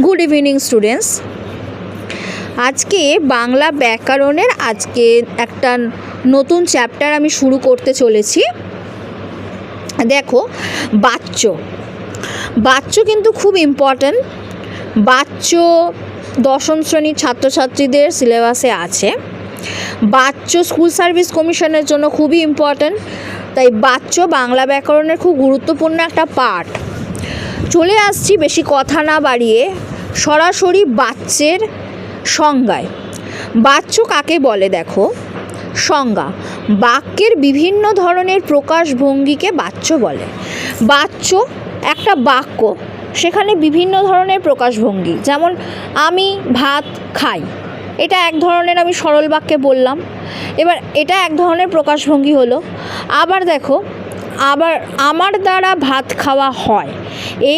Good evening students. আজকে বাংলা ব্যাকরণের একটা নতুন চ্যাপ্টার আমি শুরু করতে চলেছি। দেখো, বাচ্য কিন্তু খুব ইম্পর্ট্যান্ট। বাচ্য দশম শ্রেণীর ছাত্রছাত্রীদের সিলেবাসে আছে। বাচ্য স্কুল সার্ভিস কমিশনের জন্য খুবই ইম্পর্ট্যান্ট। তাই বাচ্য বাংলা ব্যাকরণের খুব গুরুত্বপূর্ণ একটা পার্ট। চলে আসছি বেশি কথা না বাড়িয়ে সরাসরি বাচ্যের সংজ্ঞায়। বাচ্য কাকে বলে? দেখো, সংজ্ঞা: বাক্যের বিভিন্ন ধরনের প্রকাশভঙ্গিকে বাচ্য বলে। বাচ্য একটা বাক্য, সেখানে বিভিন্ন ধরনের প্রকাশভঙ্গি, যেমন আমি ভাত খাই, এটা এক ধরনের আমি সরল বাক্যে বললাম। এবার এটা এক ধরনের প্রকাশভঙ্গি হলো। আবার দেখো, আমার দ্বারা ভাত খাওয়া হয়, এই